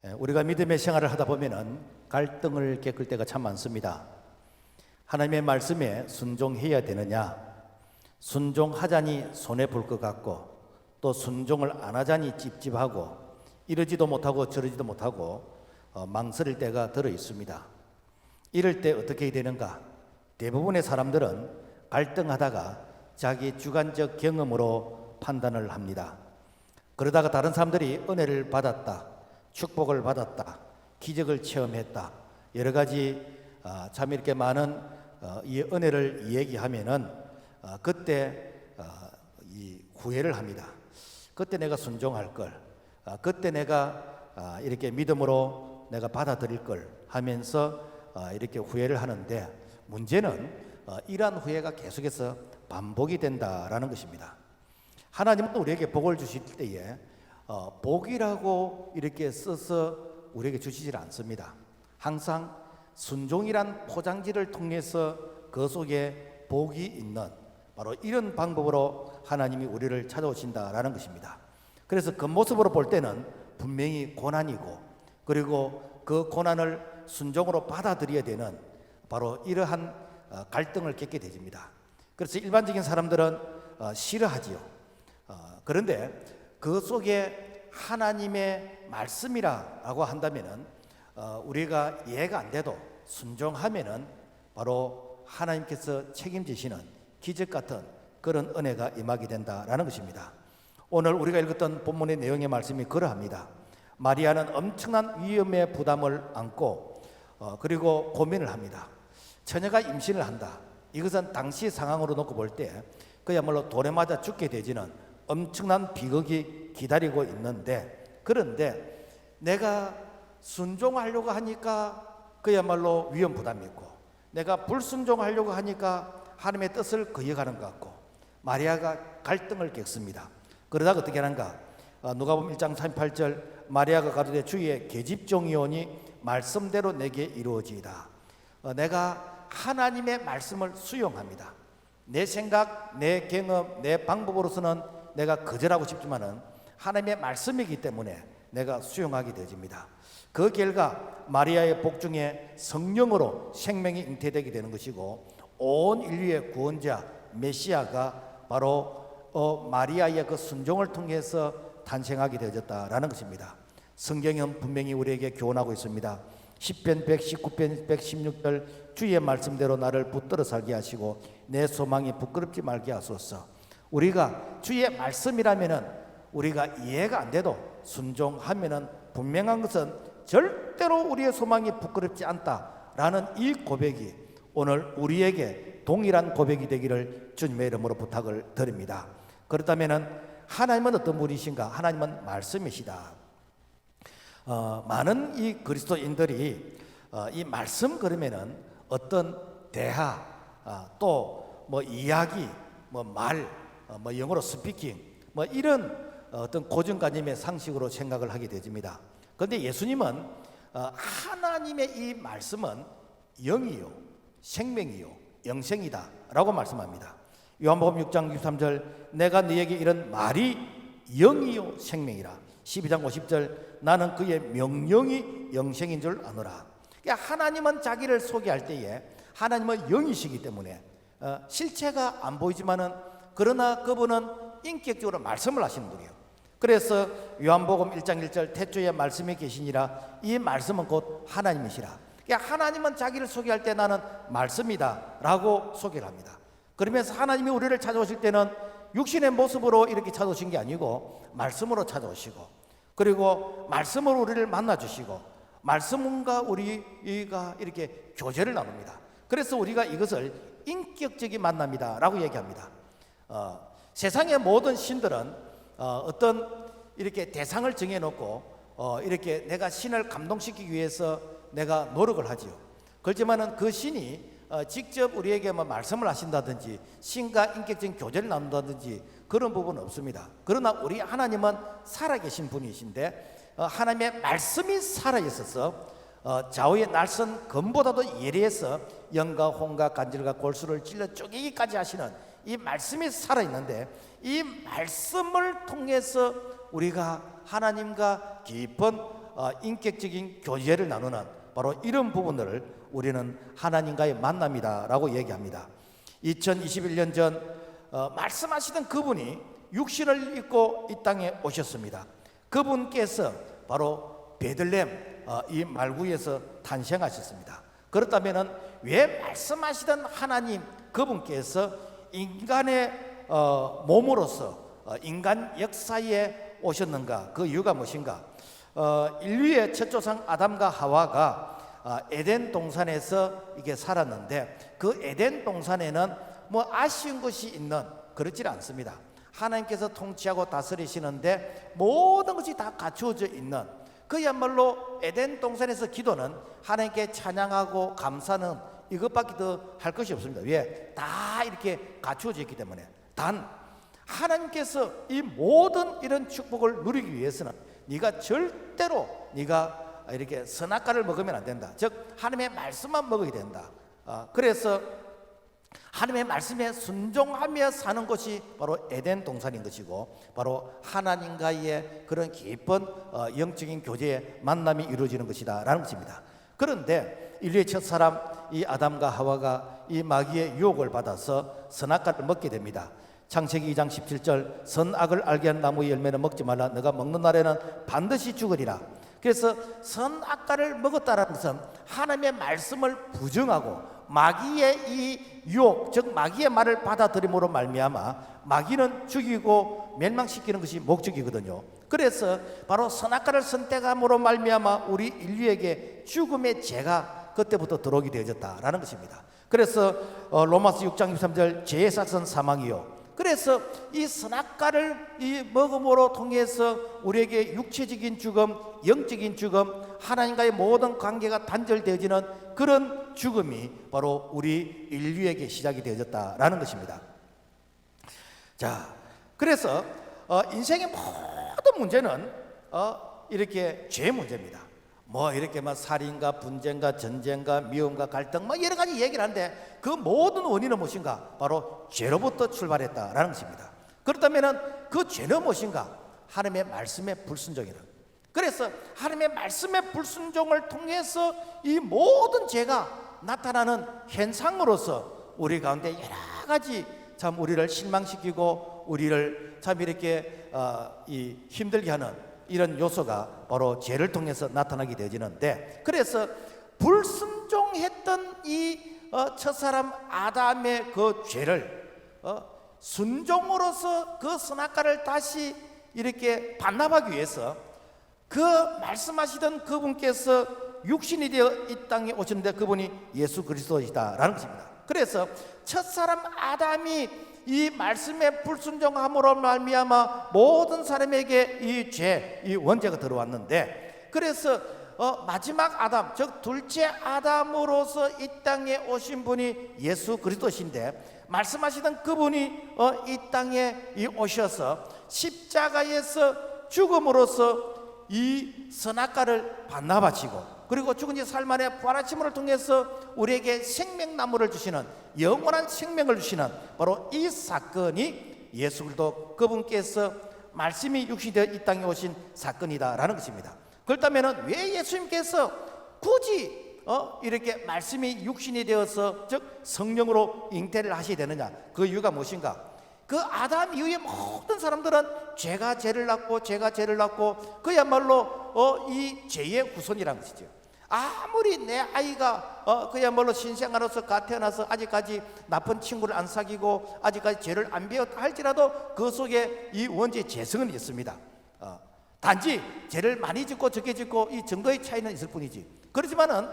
우리가 믿음의 생활을 하다 보면은 갈등을 겪을 때가 참 많습니다. 하나님의 말씀에 순종해야 되느냐, 순종하자니 손해 볼 것 같고, 또 순종을 안 하자니 찝찝하고, 이러지도 못하고 저러지도 못하고 망설일 때가 들어 있습니다. 이럴 때 어떻게 해야 되는가? 대부분의 사람들은 갈등하다가 자기 주관적 경험으로 판단을 합니다. 그러다가 다른 사람들이 은혜를 받았다, 축복을 받았다, 기적을 체험했다, 여러 가지 참 이렇게 많은 이 은혜를 얘기하면은 그때 이 후회를 합니다. 그때 내가 순종할 걸, 그때 내가 이렇게 믿음으로 내가 받아들일 걸 하면서 이렇게 후회를 하는데, 문제는 이러한 후회가 계속해서 반복이 된다라는 것입니다. 하나님은 우리에게 복을 주실 때에 복이라고 이렇게 써서 우리에게 주시질 않습니다. 항상 순종이란 포장지를 통해서 그 속에 복이 있는, 바로 이런 방법으로 하나님이 우리를 찾아오신다라는 것입니다. 그래서 겉모습으로 볼 때는 분명히 고난이고, 그리고 그 고난을 순종으로 받아들여야 되는 바로 이러한 갈등을 겪게 되집니다. 그래서 일반적인 사람들은 싫어하지요. 그런데 그 속에 하나님의 말씀이라고 한다면은 우리가 이해가 안 돼도 순종하면은 바로 하나님께서 책임지시는 기적 같은 그런 은혜가 임하게 된다라는 것입니다. 오늘 우리가 읽었던 본문의 내용의 말씀이 그러합니다. 마리아는 엄청난 위험의 부담을 안고 그리고 고민을 합니다. 처녀가 임신을 한다. 이것은 당시 상황으로 놓고 볼 때 그야말로 돌에 맞아 죽게 되지는 엄청난 비극이 기다리고 있는데, 그런데 내가 순종하려고 하니까 그야말로 위험 부담이 있고, 내가 불순종하려고 하니까 하나님의 뜻을 거역하는 것 같고, 마리아가 갈등을 겪습니다. 그러다가 어떻게 하는가? 누가복음 1장 38절, 마리아가 가로되 주의 계집종이오니 말씀대로 내게 이루어지이다. 내가 하나님의 말씀을 수용합니다. 내 생각, 내 경험, 내 방법으로서는 내가 거절하고 싶지만은 하나님의 말씀이기 때문에 내가 수용하게 되집니다. 그 결과 마리아의 복 중에 성령으로 생명이 잉태되게 되는 것이고, 온 인류의 구원자 메시아가 바로 마리아의 그 순종을 통해서 탄생하게 되어졌다라는 것입니다. 성경은 분명히 우리에게 교훈하고 있습니다. 시편 119편 116절, 주의 말씀대로 나를 붙들어 살게 하시고 내 소망이 부끄럽지 말게 하소서. 우리가 주의 말씀이라면은 우리가 이해가 안 돼도 순종하면은 분명한 것은 절대로 우리의 소망이 부끄럽지 않다라는 이 고백이 오늘 우리에게 동일한 고백이 되기를 주님의 이름으로 부탁을 드립니다. 그렇다면은 하나님은 어떤 분이신가? 하나님은 말씀이시다. 많은 이 그리스도인들이 이 말씀 그러면은 어떤 대화, 또 뭐 이야기, 뭐 말, 뭐 영어로 스피킹, 뭐 이런 어떤 고정관념의 상식으로 생각을 하게 되집니다. 그런데 예수님은 하나님의 이 말씀은 영이요, 생명이요, 영생이다라고 말씀합니다. 요한복음 6장 63절, 내가 너에게 이런 말이 영이요 생명이라. 12장 50절, 나는 그의 명령이 영생인 줄 아노라. 그러니까 하나님은 자기를 소개할 때에 하나님은 영이시기 때문에 실체가 안 보이지만은, 그러나 그분은 인격적으로 말씀을 하시는 분이에요. 그래서 요한복음 1장 1절, 태초에 말씀이 계시니라. 이 말씀은 곧 하나님이시라. 그러니까 하나님은 자기를 소개할 때 나는 말씀이다 라고 소개를 합니다. 그러면서 하나님이 우리를 찾아오실 때는 육신의 모습으로 이렇게 찾아오신 게 아니고 말씀으로 찾아오시고, 그리고 말씀으로 우리를 만나주시고, 말씀과 우리가 이렇게 교제를 나눕니다. 그래서 우리가 이것을 인격적인 만남이다 라고 얘기합니다. 세상의 모든 신들은 어떤 이렇게 대상을 정해놓고 이렇게 내가 신을 감동시키기 위해서 내가 노력을 하지요. 그렇지만은 그 신이 직접 우리에게 뭐 말씀을 하신다든지 신과 인격적인 교제를 나눈다든지 그런 부분은 없습니다. 그러나 우리 하나님은 살아계신 분이신데 하나님의 말씀이 살아있어서 좌우의 날선 검보다도 예리해서 영과 혼과 간질과 골수를 찔러 쪼개기까지 하시는 이 말씀이 살아있는데, 이 말씀을 통해서 우리가 하나님과 깊은 인격적인 교제를 나누는 바로 이런 부분을 우리는 하나님과의 만남이다라고 얘기합니다. 2021년 전 말씀하시던 그분이 육신을 입고 이 땅에 오셨습니다. 그분께서 바로 베들레헴 이 말구에서 탄생하셨습니다. 그렇다면 왜 말씀하시던 하나님 그분께서 인간의 몸으로서 인간 역사에 오셨는가? 그 이유가 무엇인가? 인류의 첫 조상 아담과 하와가 에덴 동산에서 이게 살았는데, 그 에덴 동산에는 뭐 아쉬운 것이 있는, 그렇지 않습니다. 하나님께서 통치하고 다스리시는데 모든 것이 다 갖추어져 있는, 그야말로 에덴 동산에서 기도는 하나님께 찬양하고 감사는 이것밖에 더 할 것이 없습니다. 왜? 다 이렇게 갖추어져 있기 때문에. 단 하나님께서 이 모든 이런 축복을 누리기 위해서는 네가 절대로 네가 이렇게 선악과를 먹으면 안 된다. 즉 하나님의 말씀만 먹어야 된다. 그래서 하나님의 말씀에 순종하며 사는 것이 바로 에덴 동산인 것이고, 바로 하나님과의 그런 깊은 영적인 교제의 만남이 이루어지는 것이다 라는 것입니다. 그런데 인류의 첫사람 이 아담과 하와가 이 마귀의 유혹을 받아서 선악과를 먹게 됩니다. 창세기 2장 17절, 선악을 알게 한 나무의 열매는 먹지 말라, 너가 먹는 날에는 반드시 죽으리라. 그래서 선악과를 먹었다는 것은 하나님의 말씀을 부정하고 마귀의 이 유혹, 즉 마귀의 말을 받아들임으로 말미암아 마귀는 죽이고 멸망시키는 것이 목적이거든요. 그래서 바로 선악과를 선택함으로 말미암아 우리 인류에게 죽음의 죄가 그때부터 들어오게 되어졌다라는 것입니다. 그래서 로마서 6장 23절, 죄의 삭은 사망이요. 그래서 이 선악과를 이 먹음으로 통해서 우리에게 육체적인 죽음, 영적인 죽음, 하나님과의 모든 관계가 단절되어지는 그런 죽음이 바로 우리 인류에게 시작이 되어졌다라는 것입니다. 자, 그래서 인생의 모든 문제는 이렇게 죄 문제입니다. 뭐 이렇게 막 살인과 분쟁과 전쟁과 미움과 갈등 막 여러 가지 얘기를 하는데, 그 모든 원인은 무엇인가? 바로 죄로부터 출발했다라는 것입니다. 그렇다면 그 죄는 무엇인가? 하나님의 말씀의 불순종이라. 그래서 하나님의 말씀의 불순종을 통해서 이 모든 죄가 나타나는 현상으로서 우리 가운데 여러 가지 참 우리를 실망시키고 우리를 참 이렇게 힘들게 하는 이런 요소가 바로 죄를 통해서 나타나게 되어지는데, 그래서 불순종했던 이 첫사람 아담의 그 죄를 순종으로서 그 선악과를 다시 이렇게 반납하기 위해서 그 말씀하시던 그분께서 육신이 되어 이 땅에 오셨는데 그분이 예수 그리스도이다라는 것입니다. 그래서 첫사람 아담이 이 말씀에 불순종함으로 말미암아 모든 사람에게 이 죄, 이 원죄가 들어왔는데, 그래서 마지막 아담, 즉 둘째 아담으로서 이 땅에 오신 분이 예수 그리스도신데, 말씀하시던 그분이 이 땅에 오셔서 십자가에서 죽음으로써 이 선악과를 반납하시고, 그리고 죽은 지 사흘 만에 부활하심을 통해서 우리에게 생명나무를 주시는, 영원한 생명을 주시는 바로 이 사건이 예수 그리스도 그분께서 말씀이 육신되어 이 땅에 오신 사건이다라는 것입니다. 그렇다면 왜 예수님께서 굳이 이렇게 말씀이 육신이 되어서, 즉 성령으로 잉태를 하셔야 되느냐? 그 이유가 무엇인가? 그 아담 이후에 모든 사람들은 죄가 죄를 낳고 죄가 죄를 낳고 그야말로 이 죄의 후손이라는 것이죠. 아무리 내 아이가 그야말로 신생아로서 태어나서 아직까지 나쁜 친구를 안 사귀고 아직까지 죄를 안 배웠다 할지라도 그 속에 이 원죄의 죄성은 있습니다. 단지 죄를 많이 짓고 적게 짓고 이 정도의 차이는 있을 뿐이지. 그렇지만은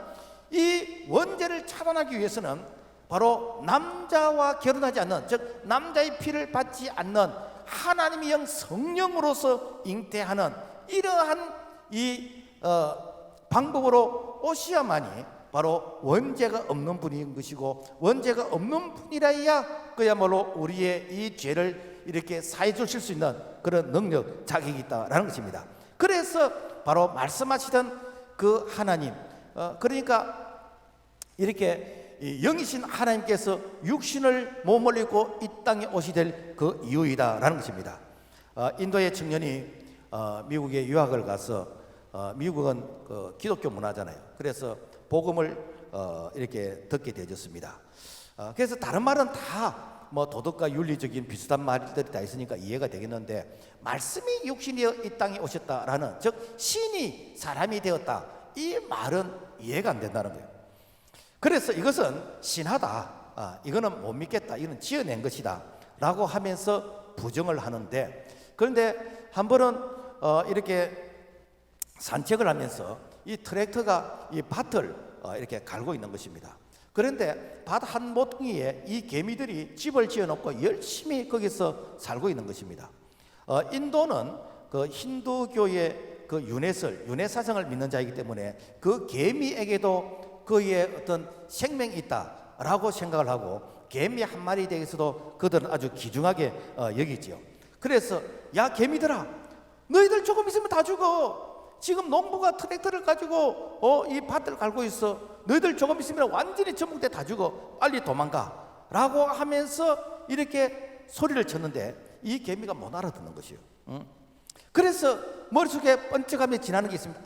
이 원죄를 차단하기 위해서는 바로 남자와 결혼하지 않는, 즉 남자의 피를 받지 않는 하나님의 영 성령으로서 잉태하는 이러한 이 방법으로 오셔야만이 바로 원죄가 없는 분인 것이고, 원죄가 없는 분이라야 그야말로 우리의 이 죄를 이렇게 사해 주실 수 있는 그런 능력, 자격이 있다라는 것입니다. 그래서 바로 말씀하시던 그 하나님, 그러니까 이렇게 영이신 하나님께서 육신을 몸을 입고 이 땅에 오시 될 그 이유이다라는 것입니다. 인도의 청년이 미국에 유학을 가서 미국은 기독교 문화잖아요. 그래서 복음을 이렇게 듣게 되어졌습니다. 그래서 다른 말은 다 뭐 도덕과 윤리적인 비슷한 말들이 다 있으니까 이해가 되겠는데, 말씀이 육신이 이 땅에 오셨다라는, 즉 신이 사람이 되었다, 이 말은 이해가 안 된다는 거예요. 그래서 이것은 신하다, 이거는 못 믿겠다, 이거는 지어낸 것이다 라고 하면서 부정을 하는데, 그런데 한 번은 이렇게 산책을 하면서 이 트랙터가 이 밭을 이렇게 갈고 있는 것입니다. 그런데 밭 한 모퉁이에 이 개미들이 집을 지어놓고 열심히 거기서 살고 있는 것입니다. 인도는 그 힌두교의 그 윤회 사상을 믿는 자이기 때문에 그 개미에게도 그의 어떤 생명이 있다라고 생각을 하고, 개미 한 마리에 대해서도 그들은 아주 귀중하게 여기지요. 그래서 야 개미들아, 너희들 조금 있으면 다 죽어. 지금 농부가 트랙터를 가지고 이 밭을 갈고 있어. 너희들 조금 있으면 완전히 전복돼 다 죽어. 빨리 도망가 라고 하면서 이렇게 소리를 쳤는데 이 개미가 못 알아듣는 것이요. 그래서 머릿속에 번쩍하며 지나는 게 있습니다.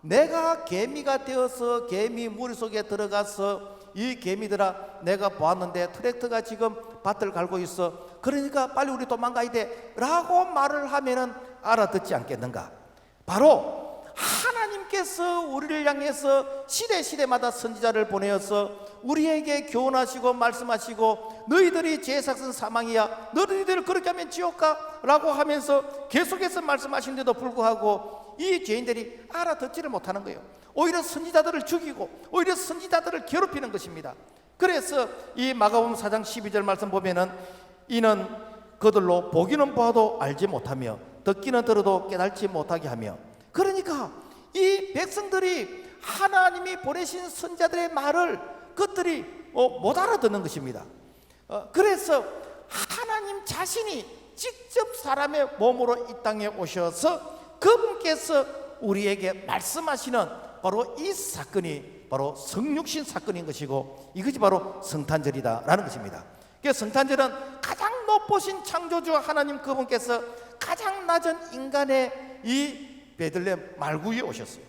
내가 개미가 되어서 개미 머릿속에 들어가서 이 개미들아, 내가 보았는데 트랙터가 지금 밭을 갈고 있어. 그러니까 빨리 우리 도망가야 돼 라고 말을 하면은 알아듣지 않겠는가. 바로 하나님께서 우리를 향해서 시대마다 선지자를 보내어서 우리에게 교훈하시고 말씀하시고, 너희들이 죄삭은 사망이야, 너희들 그렇게 하면 지옥 가 라고 하면서 계속해서 말씀하시는데도 불구하고 이 죄인들이 알아듣지를 못하는 거예요. 오히려 선지자들을 죽이고 오히려 선지자들을 괴롭히는 것입니다. 그래서 이 마가복음 4장 12절 말씀 보면은, 이는 그들로 보기는 보아도 알지 못하며 듣기는 들어도 깨달지 못하게 하며. 그러니까 이 백성들이 하나님이 보내신 선자들의 말을 그들이 못 알아듣는 것입니다. 그래서 하나님 자신이 직접 사람의 몸으로 이 땅에 오셔서 그분께서 우리에게 말씀하시는 바로 이 사건이 바로 성육신 사건인 것이고, 이것이 바로 성탄절이다라는 것입니다. 그래서 성탄절은 가장 높으신 창조주 하나님 그분께서 가장 낮은 인간의 이 베들레헴 말구에 오셨어요.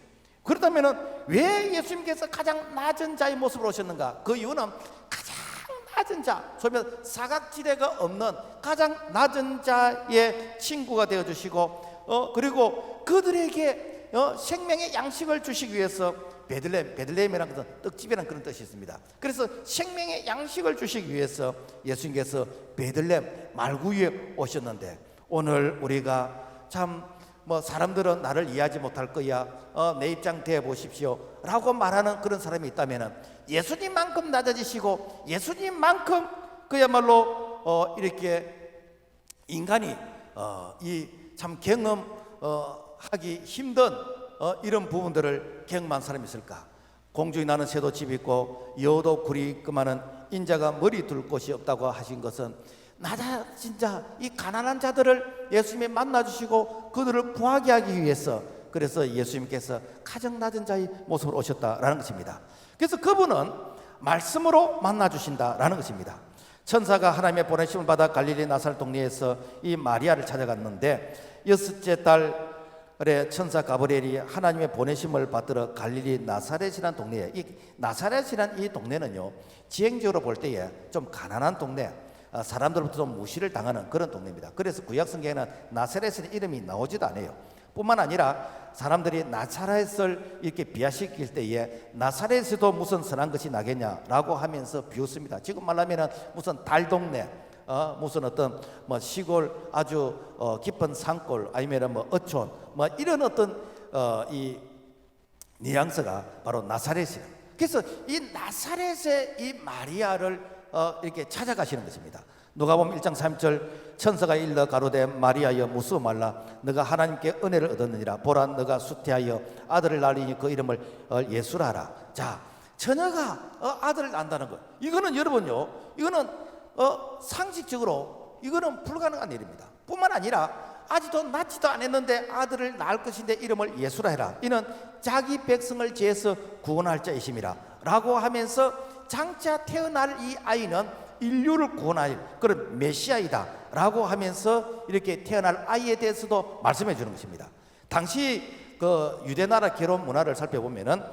그렇다면 왜 예수님께서 가장 낮은 자의 모습으로 오셨는가? 그 이유는 가장 낮은 자, 소위 사각지대가 없는 가장 낮은 자의 친구가 되어주시고, 그리고 그들에게 생명의 양식을 주시기 위해서 베들레헴이라는 것은 떡집이라는 그런 뜻이 있습니다. 그래서 생명의 양식을 주시기 위해서 예수님께서 베들레헴 말구에 오셨는데, 오늘 우리가 참 사람들은 나를 이해하지 못할 거야, 내 입장 대해 보십시오 라고 말하는 그런 사람이 있다면, 예수님만큼 낮아지시고 예수님만큼 그야말로 이렇게 인간이 이 참 경험하기 힘든 이런 부분들을 경험한 사람이 있을까? 공중에 나는 새도 집 있고 여우도 굴이 있구마는 인자가 머리 둘 곳이 없다고 하신 것은, 낮아진 자, 이 가난한 자들을 예수님이 만나주시고 그들을 구하게 하기 위해서, 그래서 예수님께서 가장 낮은 자의 모습으로 오셨다라는 것입니다. 그래서 그분은 말씀으로 만나주신다라는 것입니다. 천사가 하나님의 보내심을 받아 갈릴리 나사렛 동네에서 이 마리아를 찾아갔는데, 여섯째 달에 천사 가브리엘이 하나님의 보내심을 받들어 갈릴리 나사렛이라는 동네에, 이 나사렛이라는 이 동네는요, 지형적으로 볼 때에 좀 가난한 동네, 사람들부터 좀 무시를 당하는 그런 동네입니다. 그래서 구약 성경에는 나사렛의 이름이 나오지도 않아요. 뿐만 아니라 사람들이 나사렛을 이렇게 비하시킬 때에 나사렛에도 무슨 선한 것이 나겠냐라고 하면서 비웃습니다. 지금 말하면 무슨 달동네, 무슨 어떤 시골 아주 깊은 산골, 아니면 어촌, 이런 어떤 이 뉘앙스가 바로 나사렛이에요. 그래서 이 나사렛의 이 마리아를 이렇게 찾아가시는 것입니다. 누가복음 1장 3절, 천사가 일러 가로되 마리아여 무수어 말라, 너가 하나님께 은혜를 얻었느니라. 보라, 너가 수태하여 아들을 낳으니 그 이름을 예수라 하라. 자, 처녀가 아들을 낳는다는 것, 이거는 여러분요, 이거는 상식적으로 이거는 불가능한 일입니다. 뿐만 아니라 아직도 낳지도 않았는데 아들을 낳을 것인데 이름을 예수라 해라. 이는 자기 백성을 죄에서 구원할 자이심이라 라고 하면서, 장차 태어날 이 아이는 인류를 구원할 그런 메시아이다 라고 하면서 이렇게 태어날 아이에 대해서도 말씀해 주는 것입니다. 당시 그 유대 나라 결혼 문화를 살펴보면은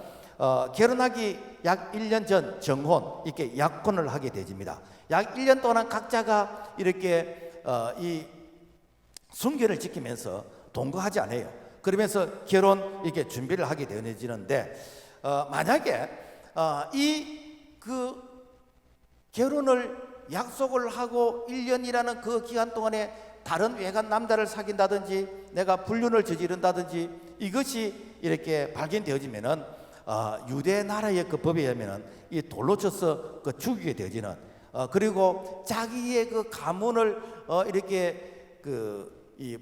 결혼하기 약 1년 전 정혼, 이렇게 약혼을 하게 되집니다. 약 1년 동안 각자가 이렇게 이 순결을 지키면서 동거하지 않아요. 그러면서 결혼 이렇게 준비를 하게 되어지는데, 만약에 이 그 결혼을 약속을 하고 1년이라는 그 기간 동안에 다른 외간 남자를 사귄다든지 내가 불륜을 저지른다든지 이것이 이렇게 발견되어지면은 유대 나라의 그 법에 의하면은 이 돌로 쳐서 그 죽이게 되어지는, 그리고 자기의 그 가문을 이렇게 이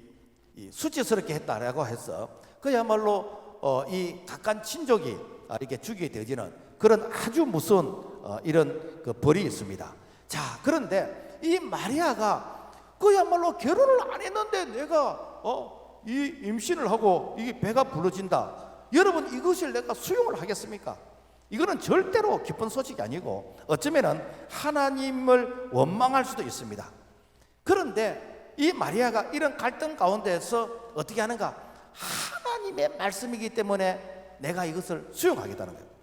수치스럽게 했다라고 해서 그야말로 이 가까운 친족이 이렇게 죽이게 되어지는 그런 아주 무서운 이런 그 벌이 있습니다. 자, 그런데 이 마리아가 그야말로 결혼을 안 했는데 내가 이 임신을 하고 이게 배가 불러진다. 여러분, 이것을 내가 수용을 하겠습니까? 이거는 절대로 기쁜 소식이 아니고 어쩌면은 하나님을 원망할 수도 있습니다. 그런데 이 마리아가 이런 갈등 가운데서 어떻게 하는가? 하나님의 말씀이기 때문에 내가 이것을 수용하겠다는 거예요.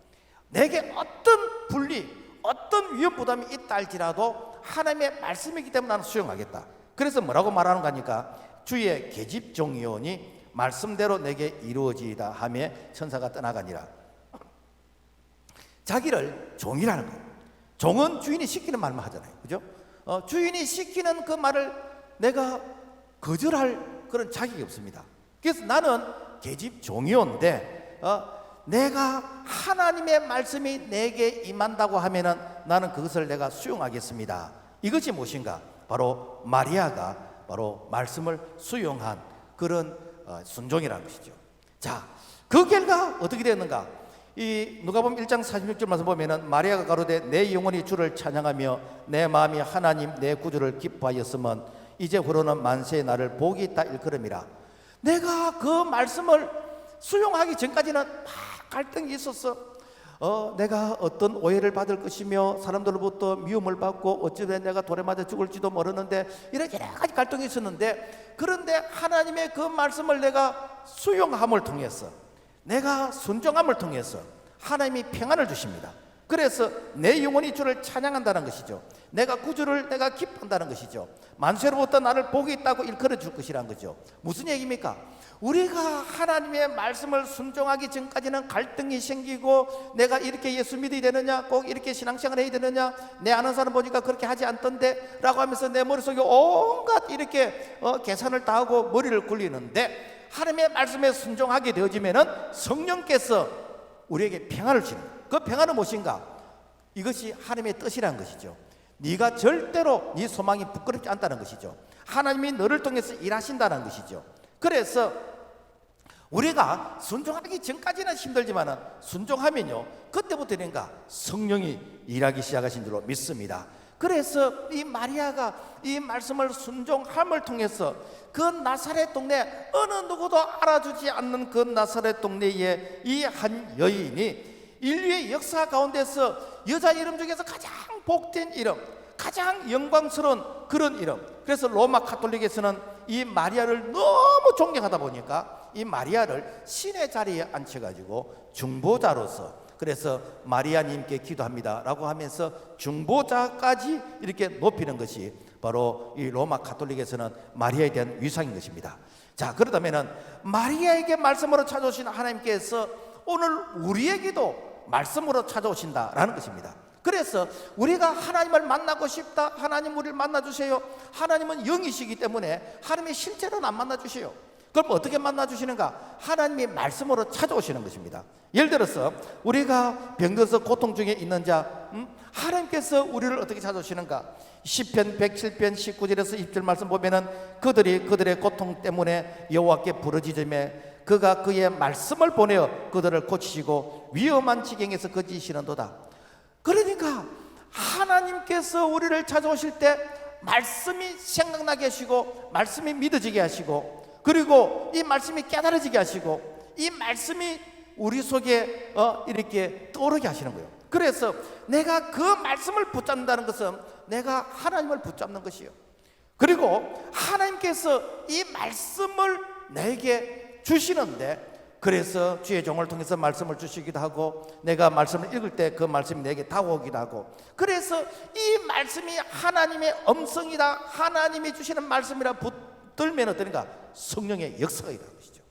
내게 어떤 분리, 어떤 위험 부담이 있다 할지라도 하나님의 말씀이기 때문에 나는 수용하겠다. 그래서 뭐라고 말하는 거니까 주의 계집 종이오니 말씀대로 내게 이루어지이다 하며 천사가 떠나가니라. 자기를 종이라는 거예요. 종은 주인이 시키는 말만 하잖아요, 그죠? 주인이 시키는 그 말을 내가 거절할 그런 자격이 없습니다. 그래서 나는 계집 종이온데 내가 하나님의 말씀이 내게 임한다고 하면은 나는 그것을 내가 수용하겠습니다. 이것이 무엇인가? 바로 마리아가 바로 말씀을 수용한 그런 순종이라는 것이죠. 자, 그 결과 어떻게 되었는가? 이 누가복음 1장 46절 말씀 보면은 마리아가 가로되 내 영혼이 주를 찬양하며 내 마음이 하나님 내 구주를 기뻐하였으면 이제 후로는 만세의 나를 복이 있다 일컬음이라. 내가 그 말씀을 수용하기 전까지는 막 갈등이 있었어. 내가 어떤 오해를 받을 것이며 사람들로부터 미움을 받고 어쩌면 내가 돌에 맞아 죽을지도 모르는데 이런 여러 가지 갈등이 있었는데, 그런데 하나님의 그 말씀을 내가 수용함을 통해서, 내가 순종함을 통해서 하나님이 평안을 주십니다. 그래서 내 영혼이 주를 찬양한다는 것이죠. 내가 구주를 내가 기뻐한다는 것이죠. 만세로부터 나를 복이 있다고 일컬어 줄 것이라는 거죠. 무슨 얘기입니까? 우리가 하나님의 말씀을 순종하기 전까지는 갈등이 생기고, 내가 이렇게 예수 믿어야 되느냐, 꼭 이렇게 신앙생활 해야 되느냐, 내 아는 사람 보니까 그렇게 하지 않던데 라고 하면서 내 머릿속에 온갖 이렇게 계산을 다 하고 머리를 굴리는데, 하나님의 말씀에 순종하게 되어지면은 성령께서 우리에게 평안을 주는 거예요. 그 평안은 무엇인가? 이것이 하나님의 뜻이라는 것이죠. 네가 절대로 네 소망이 부끄럽지 않다는 것이죠. 하나님이 너를 통해서 일하신다는 것이죠. 그래서 우리가 순종하기 전까지는 힘들지만 순종하면요, 그때부터는가 성령이 일하기 시작하신 줄로 믿습니다. 그래서 이 마리아가 이 말씀을 순종함을 통해서 그 나사렛 동네, 어느 누구도 알아주지 않는 그 나사렛 동네에 이 한 여인이 인류의 역사 가운데서 여자 이름 중에서 가장 복된 이름, 가장 영광스러운 그런 이름. 그래서 로마 카톨릭에서는 이 마리아를 너무 존경하다 보니까 이 마리아를 신의 자리에 앉혀가지고 중보자로서, 그래서 마리아님께 기도합니다 라고 하면서 중보자까지 이렇게 높이는 것이 바로 이 로마 카톨릭에서는 마리아에 대한 위상인 것입니다. 자, 그렇다면은 마리아에게 말씀으로 찾아오신 하나님께서 오늘 우리에게도 말씀으로 찾아오신다라는 것입니다. 그래서 우리가 하나님을 만나고 싶다, 하나님 우리를 만나주세요. 하나님은 영이시기 때문에 하나님이 실제로는 안 만나주세요. 그럼 어떻게 만나주시는가? 하나님이 말씀으로 찾아오시는 것입니다. 예를 들어서 우리가 병들어서 고통 중에 있는 자, 하나님께서 우리를 어떻게 찾아오시는가? 시편 107편 19절에서 20절 말씀 보면은 그들이 그들의 고통 때문에 여호와께 부르짖으며 그가 그의 말씀을 보내어 그들을 고치시고 위험한 지경에서 건지시는도다. 그러니까 하나님께서 우리를 찾아오실 때 말씀이 생각나게 하시고, 말씀이 믿어지게 하시고, 그리고 이 말씀이 깨달아지게 하시고, 이 말씀이 우리 속에 이렇게 떠오르게 하시는 거예요. 그래서 내가 그 말씀을 붙잡는다는 것은 내가 하나님을 붙잡는 것이요, 그리고 하나님께서 이 말씀을 내게 주시는데 그래서 주의 종을 통해서 말씀을 주시기도 하고 내가 말씀을 읽을 때 그 말씀이 내게 다가오기도 하고, 그래서 이 말씀이 하나님의 음성이다, 하나님이 주시는 말씀이라 붙들면 어떠니까 성령의 역사가 일어나는 것이죠.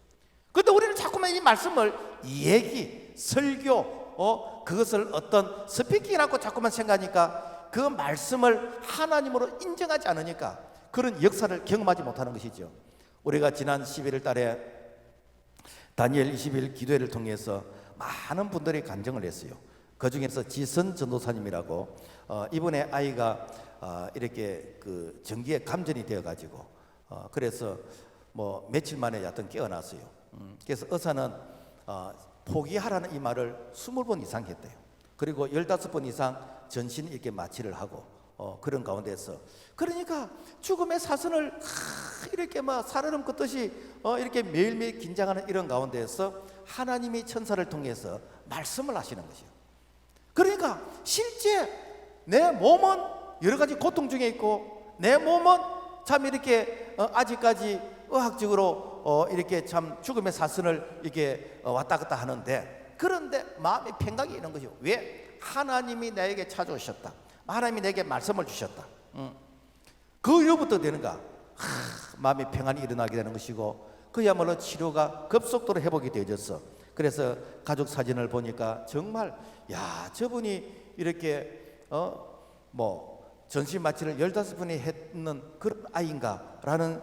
그런데 우리는 자꾸만 이 말씀을 얘기, 설교, 그것을 어떤 스피킹이라고 자꾸만 생각하니까 그 말씀을 하나님으로 인정하지 않으니까 그런 역사를 경험하지 못하는 것이죠. 우리가 지난 11월 달에 다니엘 20일 기도회를 통해서 많은 분들이 간증을 했어요. 그 중에서 지선 전도사님이라고 이분의 아이가 이렇게 그 전기에 감전이 되어가지고 그래서 뭐 며칠 만에 여하튼 깨어났어요. 그래서 의사는 포기하라는 이 말을 20번 이상 했대요. 그리고 15번 이상 전신 이렇게 마취를 하고 그런 가운데서, 그러니까 죽음의 사선을 이렇게 막 살얼음 긋듯이 이렇게 매일매일 긴장하는 이런 가운데서 하나님이 천사를 통해서 말씀을 하시는 것이요. 그러니까 실제 내 몸은 여러 가지 고통 중에 있고 내 몸은 참 이렇게 아직까지 의학적으로 이렇게 참 죽음의 사선을 이렇게 왔다 갔다 하는데, 그런데 마음의 평강이 있는 것이요. 왜? 하나님이 나에게 찾아오셨다, 하나님이 내게 말씀을 주셨다. 그 이후부터 되는가? 마음의 평안이 일어나게 되는 것이고, 그야말로 치료가 급속도로 회복이 되어졌어. 그래서 가족 사진을 보니까 정말 야, 저분이 이렇게 뭐 전신 마취를 15분이 했는 그런 아이인가라는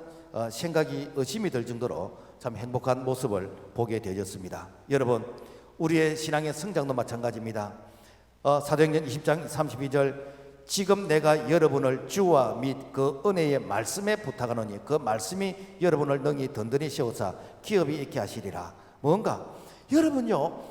생각이 의심이 들 정도로 참 행복한 모습을 보게 되어졌습니다. 여러분, 우리의 신앙의 성장도 마찬가지입니다. 사도행전 20장 32절, 지금 내가 여러분을 주와 및 그 은혜의 말씀에 부탁하노니 그 말씀이 여러분을 능히 든든히 세우사 기업이 있게 하시리라. 뭔가 여러분요,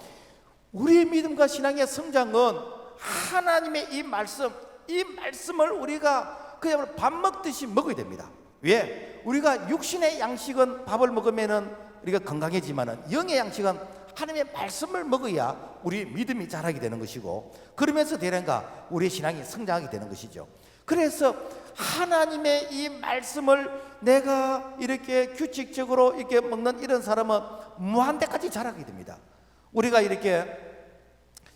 우리의 믿음과 신앙의 성장은 하나님의 이 말씀을 우리가 그야말로 밥 먹듯이 먹어야 됩니다. 왜? 우리가 육신의 양식은 밥을 먹으면은 우리가 건강해지만은 영의 양식은 하나님의 말씀을 먹어야 우리 믿음이 자라게 되는 것이고, 그러면서 되는가? 우리의 신앙이 성장하게 되는 것이죠. 그래서 하나님의 이 말씀을 내가 이렇게 규칙적으로 이렇게 먹는 이런 사람은 무한대까지 자라게 됩니다. 우리가 이렇게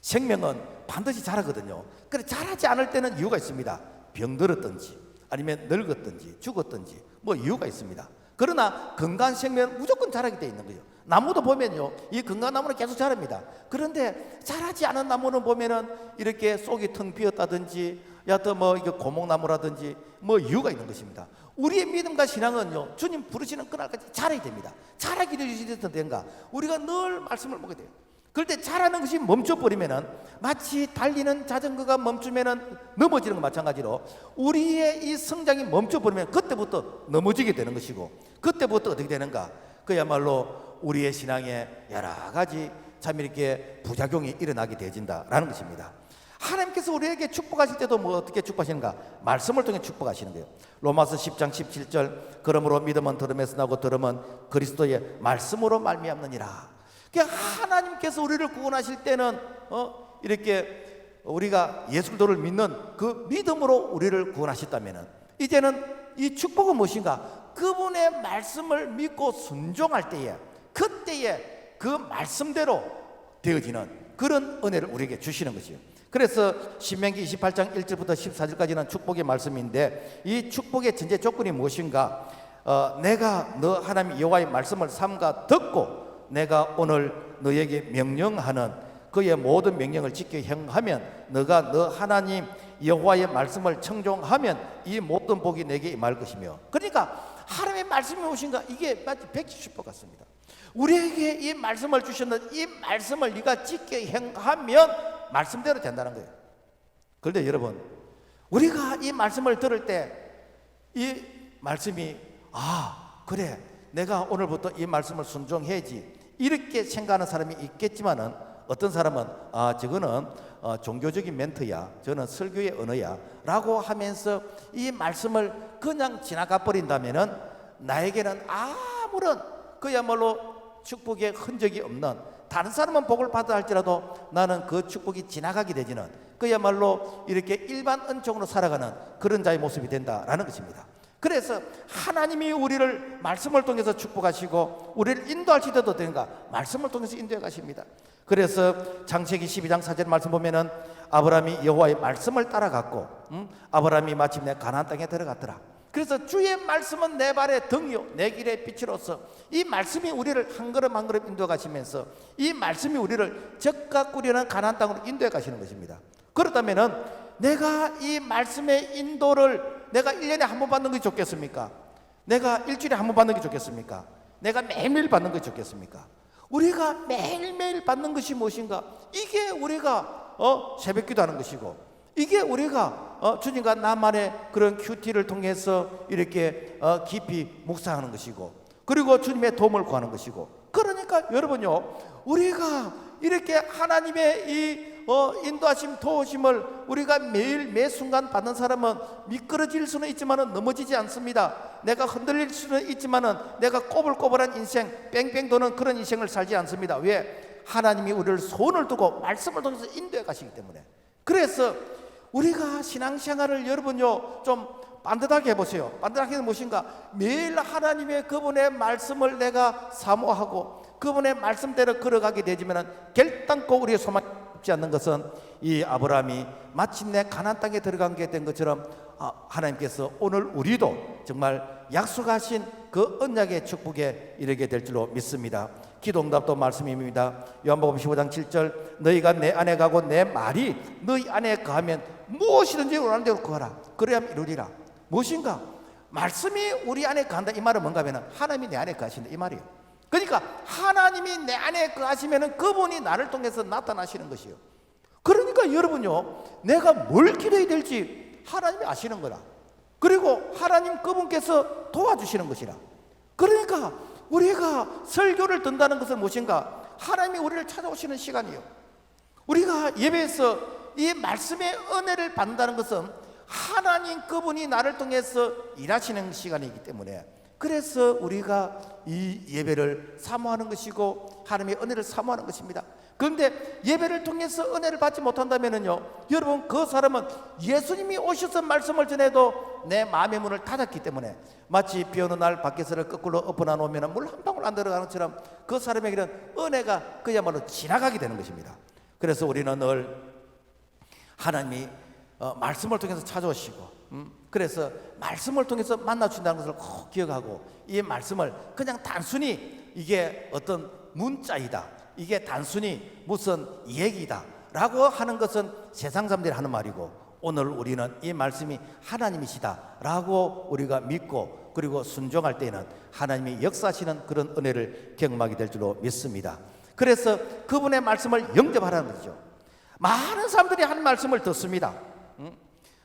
생명은 반드시 자라거든요. 그런데 자라지 않을 때는 이유가 있습니다. 병들었든지 아니면 늙었든지 죽었든지 뭐 이유가 있습니다. 그러나 건강한 생명은 무조건 자라게 되어 있는 거예요. 나무도 보면요, 이 건강한 나무는 계속 자랍니다. 그런데 자라지 않은 나무는 보면은 이렇게 속이 텅 비었다든지 여하튼 뭐 이게 고목나무라든지 뭐 이유가 있는 것입니다. 우리의 믿음과 신앙은요, 주님 부르시는 그날까지 자라야 됩니다. 자라기 위해서는 된가? 우리가 늘 말씀을 먹어야 돼요. 그런데 자라는 것이 멈춰버리면은 마치 달리는 자전거가 멈추면은 넘어지는 것 마찬가지로 우리의 이 성장이 멈춰버리면 그때부터 넘어지게 되는 것이고, 그때부터 어떻게 되는가? 그야말로 우리의 신앙에 여러 가지 참 이렇게 부작용이 일어나게 되어진다라는 것입니다. 하나님께서 우리에게 축복하실 때도 뭐 어떻게 축복하시는가? 말씀을 통해 축복하시는 거예요. 로마서 10장 17절, 그러므로 믿음은 들음에서 나고 들음은 그리스도의 말씀으로 말미암느니라. 그러니까 하나님께서 우리를 구원하실 때는 이렇게 우리가 예수 그리스도를 믿는 그 믿음으로 우리를 구원하셨다면은, 이제는 이 축복은 무엇인가? 그분의 말씀을 믿고 순종할 때에, 그때에 그 말씀대로 되어지는 그런 은혜를 우리에게 주시는 것이에요. 그래서 신명기 28장 1절부터 14절까지는 축복의 말씀인데, 이 축복의 전제 조건이 무엇인가? 내가 너 하나님 여호와의 말씀을 삼가 듣고 내가 오늘 너에게 명령하는 그의 모든 명령을 지켜 행하면, 너가 너 하나님 여호와의 말씀을 청종하면 이 모든 복이 내게 임할 것이며. 그러니까 하나님의 말씀이 무엇인가? 이게 마치 백지축복 같습니다. 우리에게 이 말씀을 주셨는데 이 말씀을 네가 지켜 행하면 말씀대로 된다는 거예요. 그런데 여러분, 우리가 이 말씀을 들을 때 이 말씀이 그래, 내가 오늘부터 이 말씀을 순종해야지, 이렇게 생각하는 사람이 있겠지만은, 어떤 사람은 저거는 종교적인 멘트야, 저는 설교의 언어야 라고 하면서 이 말씀을 그냥 지나가 버린다면은 나에게는 아무런 그야말로 축복의 흔적이 없는, 다른 사람은 복을 받아 할지라도 나는 그 축복이 지나가게 되지는 그야말로 이렇게 일반 은총으로 살아가는 그런 자의 모습이 된다라는 것입니다. 그래서 하나님이 우리를 말씀을 통해서 축복하시고 우리를 인도하시려도 되는가? 말씀을 통해서 인도해 가십니다. 그래서 창세기 12장 4절 말씀 보면은 아브라함이 여호와의 말씀을 따라갔고 아브라함이 마침내 가나안 땅에 들어갔더라. 그래서 주의 말씀은 내 발의 등이요 내 길의 빛으로서, 이 말씀이 우리를 한 걸음 한 걸음 인도해 가시면서 이 말씀이 우리를 적각 꾸려는 가나안 땅으로 인도해 가시는 것입니다. 그렇다면은 내가 이 말씀의 인도를 내가 1년에 한 번 받는 것이 좋겠습니까? 내가 일주일에 한 번 받는 게 좋겠습니까? 내가 매일매일 받는 것이 좋겠습니까? 우리가 매일매일 받는 것이 무엇인가? 이게 우리가 새벽 기도하는 것이고, 이게 우리가 주님과 나만의 그런 큐티를 통해서 이렇게 깊이 묵상하는 것이고, 그리고 주님의 도움을 구하는 것이고. 그러니까 여러분요, 우리가 이렇게 하나님의 이 인도하심, 도우심을 우리가 매일 매 순간 받는 사람은 미끄러질 수는 있지만은 넘어지지 않습니다. 내가 흔들릴 수는 있지만은 내가 꼬불꼬불한 인생, 뺑뺑 도는 그런 인생을 살지 않습니다. 왜? 하나님이 우리를 손을 두고 말씀을 통해서 인도해 가시기 때문에. 그래서 우리가 신앙생활을 여러분요 좀 반듯하게 해보세요. 반듯하게 는 무엇인가? 매일 하나님의 그분의 말씀을 내가 사모하고 그분의 말씀대로 걸어가게 되지면 결단코 우리의 소망이 없지 않는 것은, 이 아브라함이 마침내 가나안 땅에 들어간 게 된 것처럼 하나님께서 오늘 우리도 정말 약속하신 그 언약의 축복에 이르게 될 줄로 믿습니다. 기도응답도 말씀입니다. 요한복음 15장 7절, 너희가 내 안에 가고 내 말이 너희 안에 거하면 무엇이든지 원하는 대로 구하라. 그래야 이루리라. 무엇인가? 말씀이 우리 안에 거한다. 이 말은 뭔가 하면 하나님이 내 안에 거하신다 이 말이에요. 그러니까 하나님이 내 안에 거하시면 그분이 나를 통해서 나타나시는 것이요. 그러니까 여러분요, 내가 뭘 기도해야 될지 하나님이 아시는 거라. 그리고 하나님 그분께서 도와주시는 것이라. 그러니까 우리가 설교를 듣는다는 것은 무엇인가? 하나님이 우리를 찾아오시는 시간이요. 우리가 예배에서 이 말씀의 은혜를 받는다는 것은 하나님 그분이 나를 통해서 일하시는 시간이기 때문에, 그래서 우리가 이 예배를 사모하는 것이고 하나님의 은혜를 사모하는 것입니다. 그런데 예배를 통해서 은혜를 받지 못한다면요, 여러분 그 사람은 예수님이 오셔서 말씀을 전해도 내 마음의 문을 닫았기 때문에, 마치 비 오는 날 밖에서를 거꾸로 엎어놔 놓으면 물 한 방울 안 들어가는 것처럼 그 사람에게는 은혜가 그야말로 지나가게 되는 것입니다. 그래서 우리는 늘 하나님이 말씀을 통해서 찾아오시고 그래서 말씀을 통해서 만나주신다는 것을 꼭 기억하고, 이 말씀을 그냥 단순히 이게 어떤 문자이다, 이게 단순히 무슨 얘기다 라고 하는 것은 세상 사람들이 하는 말이고, 오늘 우리는 이 말씀이 하나님이시다 라고 우리가 믿고 그리고 순종할 때에는 하나님이 역사하시는 그런 은혜를 경험하게 될 줄로 믿습니다. 그래서 그분의 말씀을 영접하라는 거죠. 많은 사람들이 한 말씀을 듣습니다.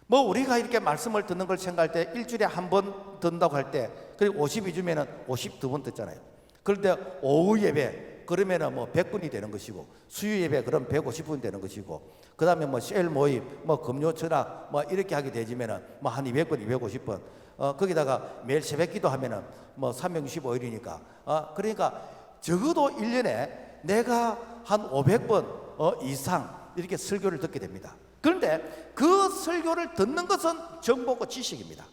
뭐 우리가 이렇게 말씀을 듣는 걸 생각할 때 일주일에 한 번 듣는다고 할 때, 그리고 52주면은 52번 듣잖아요. 그런데 오후 예배 그러면은 뭐 100분이 되는 것이고, 수요 예배 그럼 150분 되는 것이고, 그 다음에 뭐 셀 모임, 뭐 금요 철학 뭐 이렇게 하게 되지면은 뭐 한 200번, 250번, 거기다가 매일 새벽 기도 하면은 뭐 365일이니까, 그러니까 적어도 1년에 내가 한 500번 이상 이렇게 설교를 듣게 됩니다. 그런데 그 설교를 듣는 것은 정보고 지식입니다.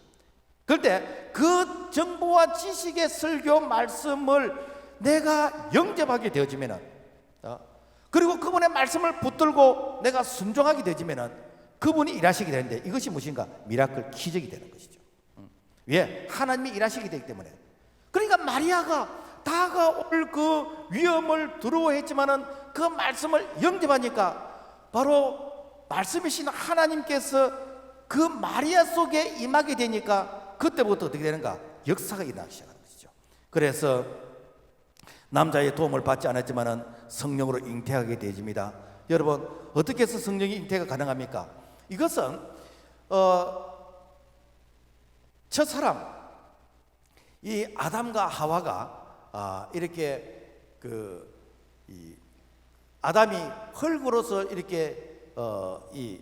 그런데 그 정보와 지식의 설교 말씀을 내가 영접하게 되어지면은, 그리고 그분의 말씀을 붙들고 내가 순종하게 되지면은 그분이 일하시게 되는데, 이것이 무엇인가? 미라클, 기적이 되는 것이죠. 왜? 하나님이 일하시게 되기 때문에. 그러니까 마리아가 다가올 그 위험을 두려워했지만은 그 말씀을 영접하니까 바로 말씀이신 하나님께서 그 마리아 속에 임하게 되니까 그때부터 어떻게 되는가? 역사가 일어나기 시작하는 것이죠. 그래서 남자의 도움을 받지 않았지만은 성령으로 잉태하게 되집니다. 여러분, 어떻게 해서 성령이 잉태가 가능합니까? 이것은 첫 사람, 이 아담과 하와가 이렇게 이 아담이 흙으로서 이렇게 이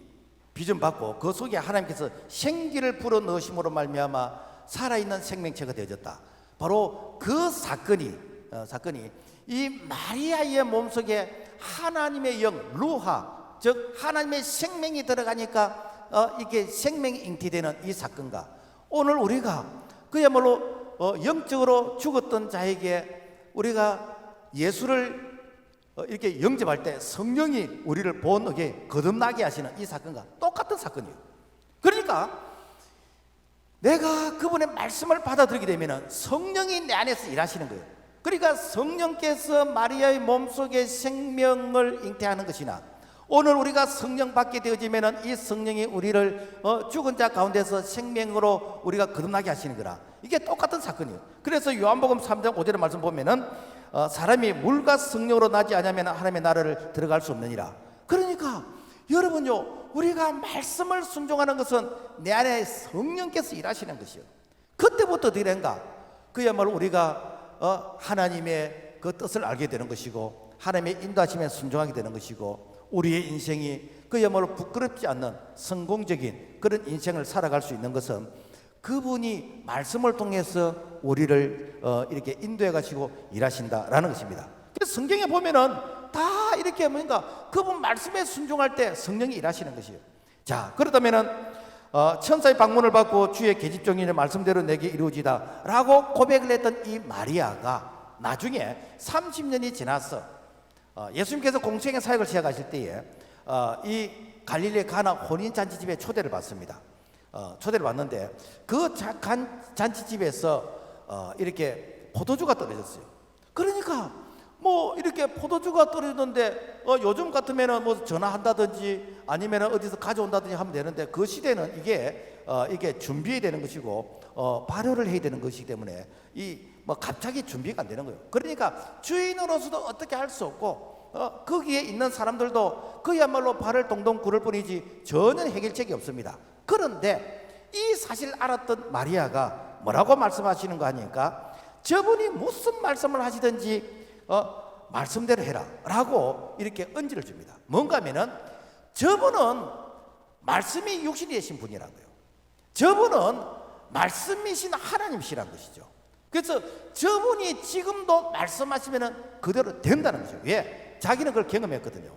빚음 받고 그 속에 하나님께서 생기를 불어 넣으심으로 말미암아 살아있는 생명체가 되어졌다. 바로 그 사건이 이 마리아의 몸속에 하나님의 영 루하, 즉 하나님의 생명이 들어가니까 이게 생명이 잉태되는 이 사건과, 오늘 우리가 그야말로 영적으로 죽었던 자에게 우리가 예수를 이렇게 영접할 때 성령이 우리를 본하게 거듭나게 하시는 이 사건과 똑같은 사건이에요. 그러니까 내가 그분의 말씀을 받아들이게 되면 성령이 내 안에서 일하시는 거예요. 그러니까 성령께서 마리아의 몸속에 생명을 잉태하는 것이나 오늘 우리가 성령 받게 되어지면 이 성령이 우리를 죽은 자 가운데서 생명으로 우리가 거듭나게 하시는 거라. 이게 똑같은 사건이에요. 그래서 요한복음 3장 5절의 말씀 보면은 사람이 물과 성령으로 나지 않으면 하나님의 나라를 들어갈 수 없느니라. 그러니까 여러분요, 우리가 말씀을 순종하는 것은 내 안에 성령께서 일하시는 것이요. 그때부터 어떻게 된가? 그야말로 우리가 하나님의 그 뜻을 알게 되는 것이고 하나님의 인도하심에 순종하게 되는 것이고 우리의 인생이 그야말로 부끄럽지 않는 성공적인 그런 인생을 살아갈 수 있는 것은 그분이 말씀을 통해서 우리를 이렇게 인도해 가시고 일하신다라는 것입니다. 그래서 성경에 보면은 다 이렇게 뭔가 그분 말씀에 순종할 때 성령이 일하시는 것이에요. 자, 그렇다면은 천사의 방문을 받고 주의 계집종이의 말씀대로 내게 이루어지다 라고 고백을 했던 이 마리아가 나중에 30년이 지나서 예수님께서 공생의 사역을 시작하실 때에 이 갈릴리 가나 혼인잔치집에 초대를 받습니다. 초대를 받는데 그 잔치집에서 이렇게 포도주가 떨어졌어요. 그러니까 뭐 이렇게 포도주가 떨어졌는데 요즘 같으면은 뭐 전화한다든지 아니면 어디서 가져온다든지 하면 되는데 그 시대는 이게 준비해야 되는 것이고 발효를 해야 되는 것이기 때문에 뭐 갑자기 준비가 안 되는 거예요. 그러니까 주인으로서도 어떻게 할 수 없고 거기에 있는 사람들도 그야말로 발을 동동 구를 뿐이지 전혀 해결책이 없습니다. 그런데 이 사실을 알았던 마리아가 뭐라고 말씀하시는 거 아닙니까? 저분이 무슨 말씀을 하시든지 말씀대로 해라 라고 이렇게 언지를 줍니다. 뭔가 하면은 저분은 말씀이 육신이 되신 분이라고요. 저분은 말씀이신 하나님이시란 것이죠. 그래서 저분이 지금도 말씀하시면 그대로 된다는 거죠. 왜? 자기는 그걸 경험했거든요.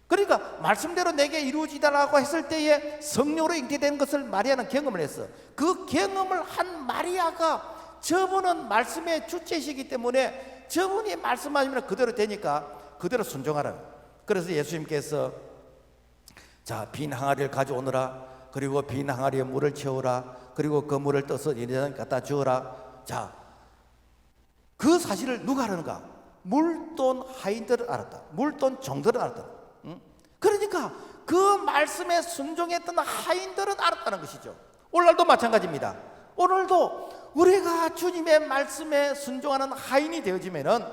그러니까 말씀대로 내게 이루어지다라고 했을 때에 성령으로 잉태된 것을 마리아는 경험을 했어. 그 경험을 한 마리아가 저분은 말씀의 주체이시기 때문에 저분이 말씀하시면 그대로 되니까 그대로 순종하라. 그래서 예수님께서 자, 빈 항아리를 가져오너라. 그리고 빈 항아리에 물을 채우라. 그리고 그 물을 떠서 이리저리 갖다 주어라. 자, 그 사실을 누가 알았는가? 물돈 하인들을 알았다. 물돈 종들을 알았다. 그러니까 그 말씀에 순종했던 하인들은 알았다는 것이죠. 오늘날도 마찬가지입니다. 오늘도 우리가 주님의 말씀에 순종하는 하인이 되어지면은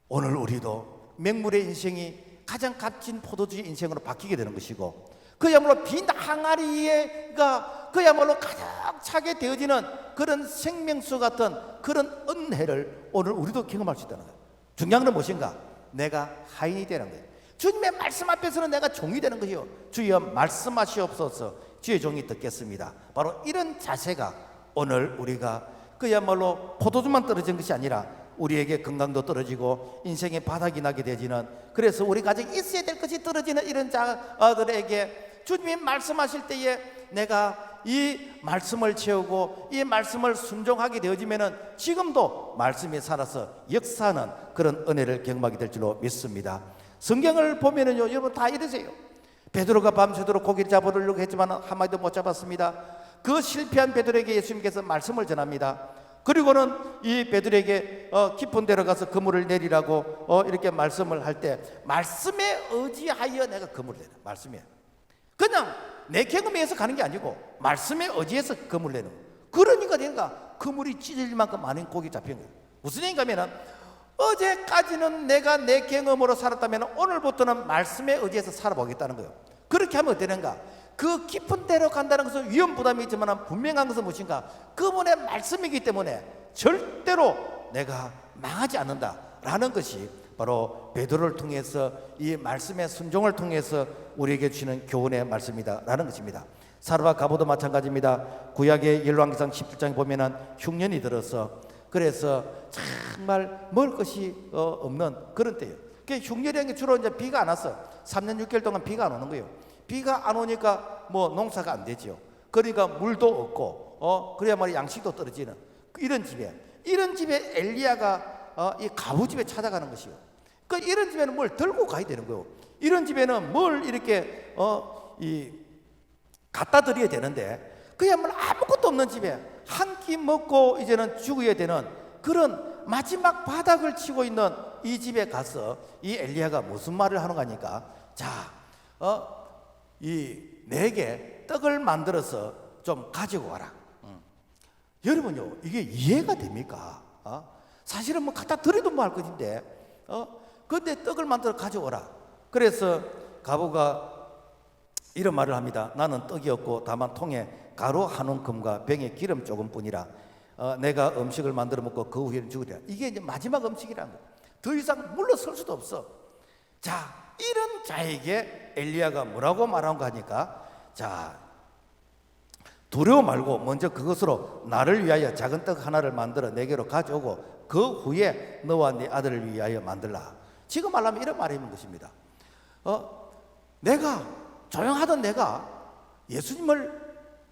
오늘 우리도 맹물의 인생이 가장 값진 포도주의 인생으로 바뀌게 되는 것이고 그야말로 빈 항아리가 그야말로 가득 차게 되어지는 그런 생명수 같은 그런 은혜를 오늘 우리도 경험할 수 있다는 거예요. 중요한 건 무엇인가? 내가 하인이 되는 거예요. 주님의 말씀 앞에서는 내가 종이 되는 것이요. 주여 말씀하시옵소서. 주의 종이 듣겠습니다. 바로 이런 자세가 오늘 우리가 그야말로 포도주만 떨어진 것이 아니라 우리에게 건강도 떨어지고 인생의 바닥이 나게 되지는 그래서 우리 가정에 있어야 될 것이 떨어지는 이런 자들에게 주님이 말씀하실 때에 내가 이 말씀을 채우고 이 말씀을 순종하게 되어지면은 지금도 말씀이 살아서 역사하는 그런 은혜를 경험하게 될 줄로 믿습니다. 성경을 보면은요, 여러분 다 이러세요. 베드로가 밤새도록 고기를 잡으려고 했지만 한 마리도 못 잡았습니다. 그 실패한 베드로에게 예수님께서 말씀을 전합니다. 그리고는 이 베드로에게 깊은 데로 가서 그물을 내리라고 이렇게 말씀을 할 때 말씀에 의지하여 내가 그물을 내라. 말씀에 그냥 내 경험에 의해서 가는 게 아니고 말씀에 의지해서 그물을 내는 거예요. 그러니까 내가 그물이 찢어질 만큼 많은 고기 잡힌 거예요. 무슨 얘기인가 하면 어제까지는 내가 내 경험으로 살았다면 오늘부터는 말씀에 의지해서 살아보겠다는 거예요. 그렇게 하면 어떠는가? 그 깊은 데로 간다는 것은 위험 부담이 있지만 분명한 것은 무엇인가? 그분의 말씀이기 때문에 절대로 내가 망하지 않는다라는 것이 바로 베드로를 통해서 이 말씀의 순종을 통해서 우리에게 주시는 교훈의 말씀이다라는 것입니다. 사르밧 가보도 마찬가지입니다. 구약의 열왕기상 17장에 보면은 흉년이 들어서 그래서 정말 먹을 것이 없는 그런 때예요. 흉년이라는 게 주로 이제 비가 안 왔어. 3년 6개월 동안 비가 안 오는 거예요. 비가 안 오니까 뭐 농사가 안 되죠. 그러니까 물도 없고 그래야 말이 양식도 떨어지는 이런 집에 엘리야가 이 가부 집에 찾아가는 것이요. 그러니까 이런 집에는 뭘 들고 가야 되는 거예요. 이런 집에는 뭘 이렇게 갖다 드려야 되는데 그야말로 아무것도 없는 집에 한 끼 먹고 이제는 죽어야 되는 그런 마지막 바닥을 치고 있는 이 집에 가서 이 엘리야가 무슨 말을 하는 거니까, 자, 내게 떡을 만들어서 좀 가지고 와라. 여러분요, 이게 이해가 됩니까? 사실은 뭐 갖다 드려도 뭐 할 것인데, 근데 떡을 만들어 가져오라. 그래서 가부가 이런 말을 합니다. 나는 떡이 없고 다만 통에 가루 한 움큼과 병에 기름 조금뿐이라. 내가 음식을 만들어 먹고 그 후에는 죽으리라. 이게 이제 마지막 음식이라는 거예요. 더 이상 물러설 수도 없어. 자, 이런 자에게 엘리야가 뭐라고 말한가 하니까, 자, 두려워 말고 먼저 그것으로 나를 위하여 작은 떡 하나를 만들어 내게로 가져오고 그 후에 너와 네 아들을 위하여 만들라. 지금 말하면 이런 말이 있는 것입니다. 내가 조용하던 내가 예수님을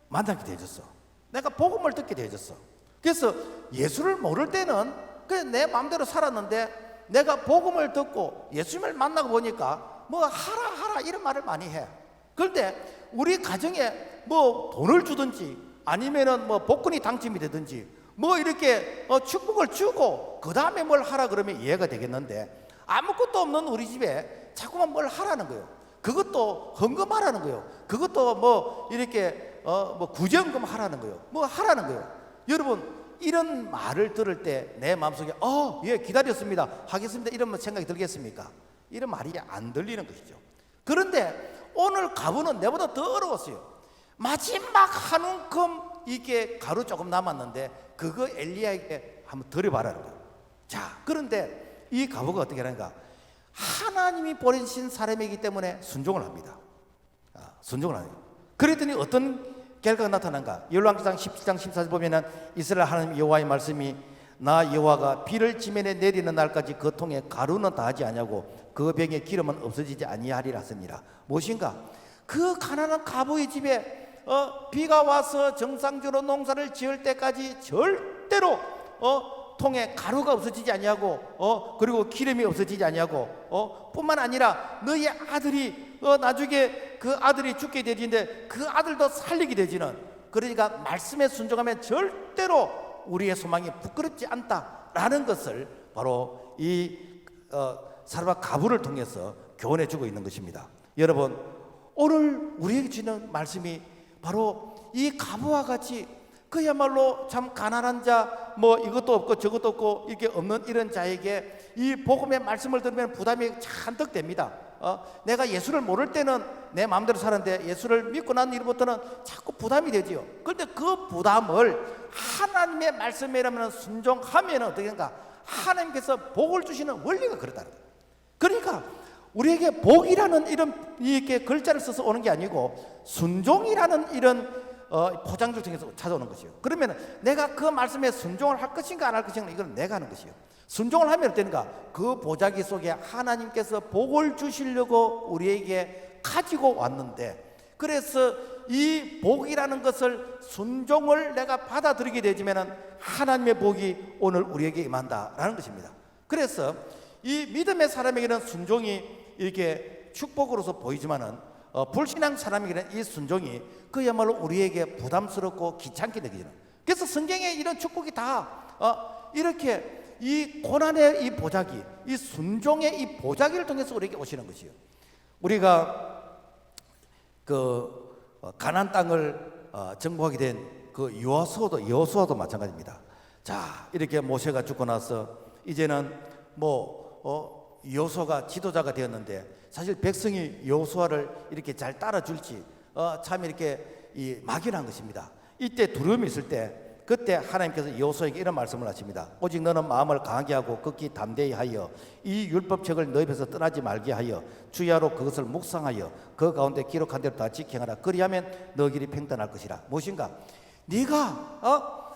만나게 되어졌어. 내가 복음을 듣게 되어졌어. 그래서 예수를 모를 때는 그냥 내 마음대로 살았는데 내가 복음을 듣고 예수님을 만나고 보니까 뭐 하라 이런 말을 많이 해. 그런데 우리 가정에 뭐 돈을 주든지 아니면은 뭐 복권이 당첨이 되든지 뭐 이렇게 축복을 주고 그 다음에 뭘 하라 그러면 이해가 되겠는데, 아무것도 없는 우리 집에 자꾸만 뭘 하라는 거예요. 그것도 헌금하라는 거예요. 그것도 뭐 이렇게 뭐 구제헌금 하라는 거예요. 뭐 하라는 거예요. 여러분, 이런 말을 들을 때 내 마음속에 예, 기다렸습니다, 하겠습니다, 이런 생각이 들겠습니까? 이런 말이 안 들리는 것이죠. 그런데 오늘 가부는 내보다 더 어려웠어요. 마지막 한 움큼 이게 가루 조금 남았는데 그거 엘리야에게 한번 드려봐라는 거예요. 자, 그런데 이 가부가 어떻게 하는가? 하나님이 보내신 사람이기 때문에 순종을 합니다. 순종을 하는 거예요. 그랬더니 어떤 결과가 나타난가? 열왕기상 17장 14절 보면은 이스라엘 하나님 여호와의 말씀이 나 여호와가 비를 지면에 내리는 날까지 그 통에 가루는 다하지 아니하고 그 병에 기름은 없어지지 아니하리라 하시니라. 무엇인가? 그 가난한 가부의 집에 비가 와서 정상적으로 농사를 지을 때까지 절대로 통에 가루가 없어지지 아니하고 그리고 기름이 없어지지 아니하고 뿐만 아니라 너희 아들이 나중에 그 아들이 죽게 되지는데 그 아들도 살리게 되지는, 그러니까 말씀에 순종하면 절대로 우리의 소망이 부끄럽지 않다라는 것을 바로 이 사르밧 가부를 통해서 교훈해 주고 있는 것입니다. 여러분, 오늘 우리에게 주는 말씀이 바로 이 가부와 같이 그야말로 참 가난한 자, 뭐 이것도 없고 저것도 없고 이게 없는 이런 자에게 이 복음의 말씀을 들으면 부담이 잔뜩 됩니다. 내가 예수를 모를 때는 내 마음대로 살았는데 예수를 믿고 난 이후부터는 자꾸 부담이 되지요. 그런데 그 부담을 하나님의 말씀이라면 순종하면 어떻게 된가? 하나님께서 복을 주시는 원리가 그렇다는 거예요. 그러니까 우리에게 복이라는 이런 이렇게 글자를 써서 오는 게 아니고 순종이라는 이런 포장지를 통해서 찾아오는 것이요. 그러면 내가 그 말씀에 순종을 할 것인가 안 할 것인가, 이건 내가 하는 것이요. 순종을 하면 어떻는가? 그 보자기 속에 하나님께서 복을 주시려고 우리에게 가지고 왔는데, 그래서 이 복이라는 것을 순종을 내가 받아들이게 되지면은 하나님의 복이 오늘 우리에게 임한다라는 것입니다. 그래서 이 믿음의 사람에게는 순종이 이렇게 축복으로서 보이지만은 불신앙 사람에게는 이 순종이 그야말로 우리에게 부담스럽고 귀찮게 되기는. 그래서 성경에 이런 축복이 다 이렇게 이 고난의 이 보자기, 이 순종의 이 보자기를 통해서 우리에게 오시는 것이요. 우리가 그 가나안 땅을 정복하게 된 그 여호수아도 마찬가지입니다. 자, 이렇게 모세가 죽고 나서 이제는 뭐 여호수아가 지도자가 되었는데, 사실 백성이 여호수아를 이렇게 잘 따라줄지 참 이렇게 막연한 것입니다. 이때 두려움이 있을 때, 그때 하나님께서 여호수아에게 이런 말씀을 하십니다. 오직 너는 마음을 강하게 하고 극히 담대히 하여 이 율법책을 너희 입에서 떠나지 말게 하여 주야로 그것을 묵상하여 그 가운데 기록한 대로 다 지켜하라. 그리하면 너 길이 평탄할 것이라. 무엇인가? 네가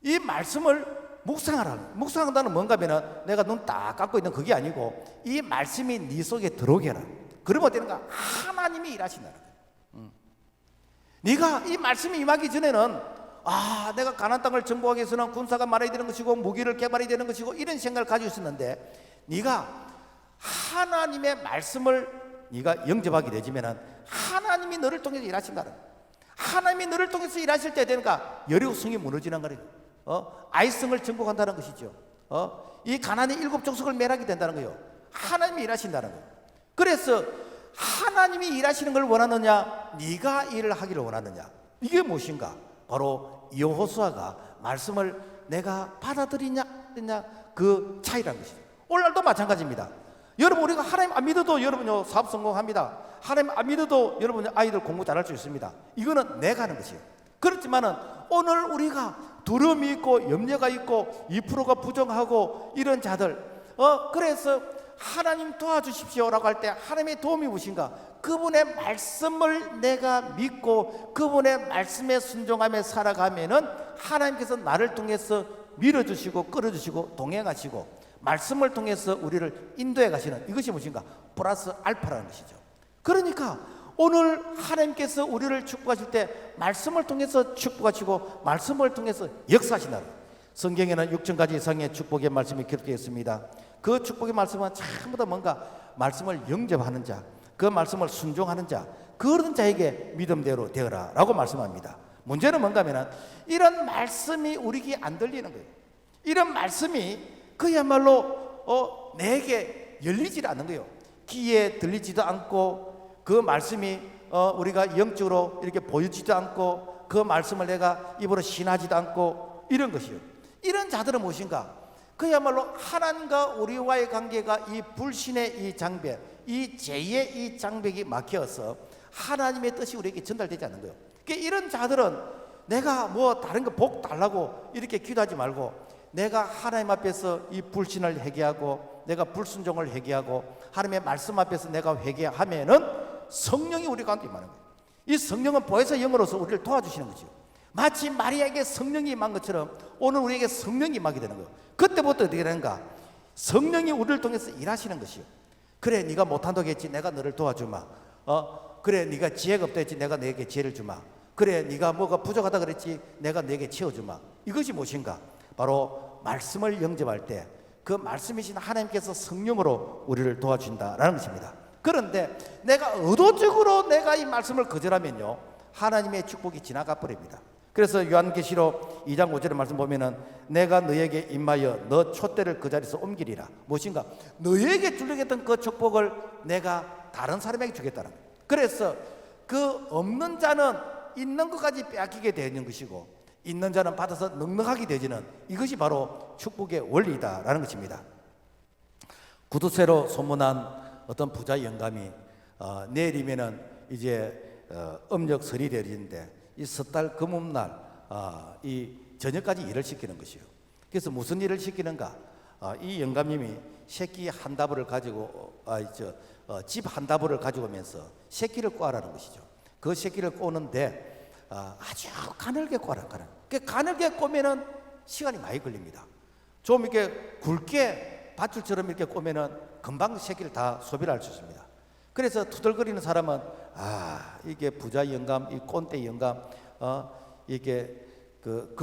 이 말씀을 묵상하라. 묵상한다는 뭔가 하면은 내가 눈 딱 감고 있는 그게 아니고 이 말씀이 네 속에 들어오게 하라. 그러면 어떻게는가? 하나님이 일하신다는 거예요. 네가 이 말씀이 임하기 전에는 내가 가나안 땅을 정복하기 위해서는 군사가 많아야 되는 것이고 무기를 개발해야 되는 것이고 이런 생각을 가지고 있었는데, 네가 하나님의 말씀을 네가 영접하게 되지면은 하나님이 너를 통해서 일하신다는 거예요. 하나님이 너를 통해서 일하실 때 되니까 여리고성이 무너지는 거예요. 아이성을 정복한다는 것이죠. 이 가나안의 7족속을 멸하게 된다는 거예요. 하나님이 일하신다는 거예요. 그래서 하나님이 일하시는 걸 원하느냐, 네가 일을 하기를 원하느냐, 이게 무엇인가? 바로 여호수아가 말씀을 내가 받아들이냐 그 차이라는 것이죠. 오늘날도 마찬가지입니다. 여러분, 우리가 하나님 안 믿어도 여러분요 사업 성공합니다. 하나님 안 믿어도 여러분 아이들 공부 잘할 수 있습니다. 이거는 내가 하는 것이에요. 그렇지만은 오늘 우리가 두려움이 있고 염려가 있고 2%가 부정하고 이런 자들, 그래서 하나님 도와주십시오라고 할 때 하나님의 도움이 무엇인가? 그분의 말씀을 내가 믿고 그분의 말씀에 순종하며 살아가면은 하나님께서 나를 통해서 밀어주시고 끌어주시고 동행하시고 말씀을 통해서 우리를 인도해 가시는, 이것이 무엇인가? 플러스 알파라는 것이죠. 그러니까 오늘 하나님께서 우리를 축복하실 때 말씀을 통해서 축복하시고 말씀을 통해서 역사하신다. 성경에는 6천가지 이상의 축복의 말씀이 기록되어 있습니다. 그 축복의 말씀은 전부 다 뭔가 말씀을 영접하는 자, 그 말씀을 순종하는 자, 그런 자에게 믿음대로 되어라 라고 말씀합니다. 문제는 뭔가 하면 이런 말씀이 우리 귀에 안 들리는 거예요. 이런 말씀이 그야말로 내게 열리질 않는 거예요. 귀에 들리지도 않고 그 말씀이 우리가 영적으로 이렇게 보여지지도 않고 그 말씀을 내가 입으로 신하지도 않고 이런 것이요. 이런 자들은 무엇인가? 그야말로 하나님과 우리와의 관계가 이 불신의 이 장벽, 이 죄의 이 장벽이 막혀서 하나님의 뜻이 우리에게 전달되지 않는 거예요. 그러니까 이런 자들은 내가 뭐 다른 거 복 달라고 이렇게 기도하지 말고 내가 하나님 앞에서 이 불신을 회개하고 내가 불순종을 회개하고 하나님의 말씀 앞에서 내가 회개하면은 성령이 우리 가운데 임하는 거예요. 이 성령은 보혜사 영으로서 우리를 도와주시는 거죠. 마치 마리아에게 성령이 임한 것처럼 오늘 우리에게 성령이 임하게 되는 거예요. 그때부터 어떻게 되는가? 성령이 우리를 통해서 일하시는 것이요. 그래, 네가 못한다고 했지, 내가 너를 도와주마. 그래, 네가 지혜가 없다 했지, 내가 너에게 지혜를 주마. 그래, 네가 뭐가 부족하다 그랬지, 내가 너에게 채워주마. 이것이 무엇인가? 바로 말씀을 영접할 때 그 말씀이신 하나님께서 성령으로 우리를 도와준다라는 것입니다. 그런데 내가 의도적으로 내가 이 말씀을 거절하면요, 하나님의 축복이 지나가 버립니다. 그래서 요한계시록 2장 5절의 말씀 보면은 내가 너에게 임하여 너 촛대를 그 자리에서 옮기리라. 무엇인가? 너에게 주려고 했던 그 축복을 내가 다른 사람에게 주겠다는 거예요. 그래서 그 없는 자는 있는 것까지 빼앗기게 되는 것이고 있는 자는 받아서 넉넉하게 되지는, 이것이 바로 축복의 원리다라는 것입니다. 구두쇠로 소문난 어떤 부자 영감이 내일이면은 이제 음력설이 되어지는데 이 섣달 금음날 이 저녁까지 일을 시키는 것이요. 그래서 무슨 일을 시키는가? 이 영감님이 새끼 한 다발을 가지고 집 한 다발을 가지고 오면서 새끼를 꼬아라는 것이죠. 그 새끼를 꼬는데 아주 가늘게 꼬아라. 가늘게 꼬면은 시간이 많이 걸립니다. 좀 이렇게 굵게 밧줄처럼 이렇게 꼬면은 금방 새끼를 다 소비를 할 수 있습니다. 그래서 투덜거리는 사람은 이게 부자 영감, 이 꼰대 영감, 이게 그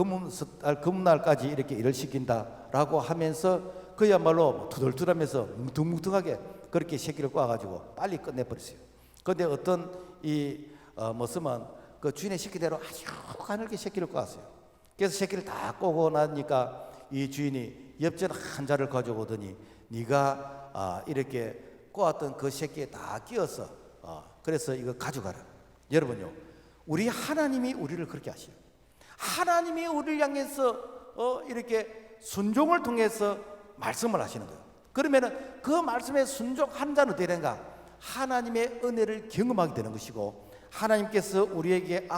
금음날까지 이렇게 일을 시킨다라고 하면서 그야말로 투덜투덜하면서 뭉뚱뭉뚱하게 그렇게 새끼를 꼬아가지고 빨리 끝내버렸어요. 그런데 어떤 모습은 그 주인의 시키대로 아주 가늘게 새끼를 꼬았어요. 그래서 새끼를 다 꼬고 나니까 이 주인이 엽전 한 자를 가져오더니 네가 이렇게 꼬았던 그 새끼에 다 끼어서 그래서 이거 가져가라. 여러분요, 우리 하나님이 우리를 그렇게 하셔요. 하나님이 우리를 향해서 이렇게 순종을 통해서 말씀을 하시는 거예요. 그러면은 그 말씀에 순종한 자는 어떻게 되는가? 하나님의 은혜를 경험하게 되는 것이고 하나님께서 우리에게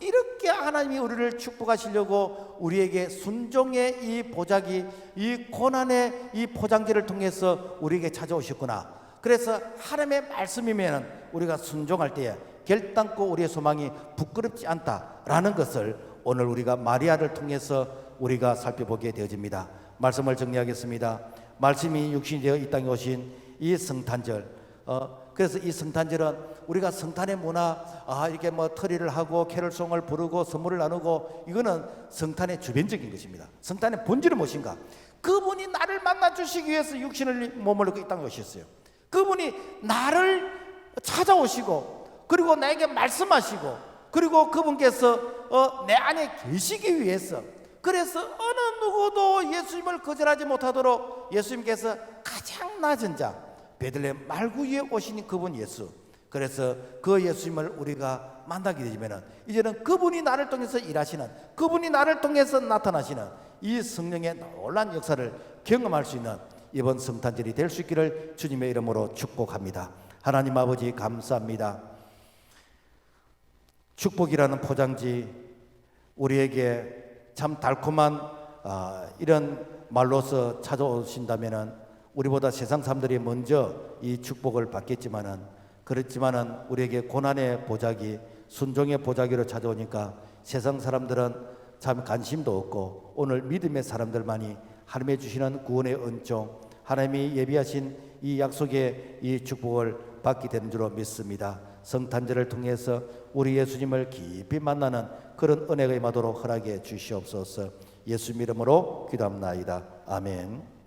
이렇게 하나님이 우리를 축복하시려고 우리에게 순종의 이 보자기, 이 고난의 이 포장지를 통해서 우리에게 찾아오셨구나. 그래서 하나님의 말씀이면 우리가 순종할 때에 결단코 우리의 소망이 부끄럽지 않다라는 것을 오늘 우리가 마리아를 통해서 우리가 살펴보게 되어집니다. 말씀을 정리하겠습니다. 말씀이 육신이 되어 이 땅에 오신 이 성탄절, 그래서 이 성탄절은 우리가 성탄의 문화, 이렇게 뭐 트리를 하고 캐럴송을 부르고 선물을 나누고, 이거는 성탄의 주변적인 것입니다. 성탄의 본질은 무엇인가? 그분이 나를 만나 주시기 위해서 육신을 몸을 입고 이 땅에 오셨어요. 그분이 나를 찾아오시고, 그리고 나에게 말씀하시고, 그리고 그분께서 내 안에 계시기 위해서, 그래서 어느 누구도 예수님을 거절하지 못하도록 예수님께서 가장 낮은 자, 베들레헴 말구 위에 오신 그분 예수, 그래서 그 예수님을 우리가 만나게 되면 이제는 그분이 나를 통해서 일하시는, 그분이 나를 통해서 나타나시는 이 성령의 놀라운 역사를 경험할 수 있는 이번 성탄절이 될 수 있기를 주님의 이름으로 축복합니다. 하나님 아버지 감사합니다. 축복이라는 포장지, 우리에게 참 달콤한 이런 말로서 찾아오신다면 우리보다 세상 사람들이 먼저 이 축복을 받겠지만은, 그렇지만은 우리에게 고난의 보자기, 순종의 보자기로 찾아오니까 세상 사람들은 참 관심도 없고, 오늘 믿음의 사람들만이 하나님의 주시는 구원의 은총, 하나님이 예비하신 이 약속의 이 축복을 받게 되는 줄로 믿습니다. 성탄절을 통해서 우리 예수님을 깊이 만나는 그런 은혜가 임하도록 허락해 주시옵소서. 예수 이름으로 기도합나이다. 아멘.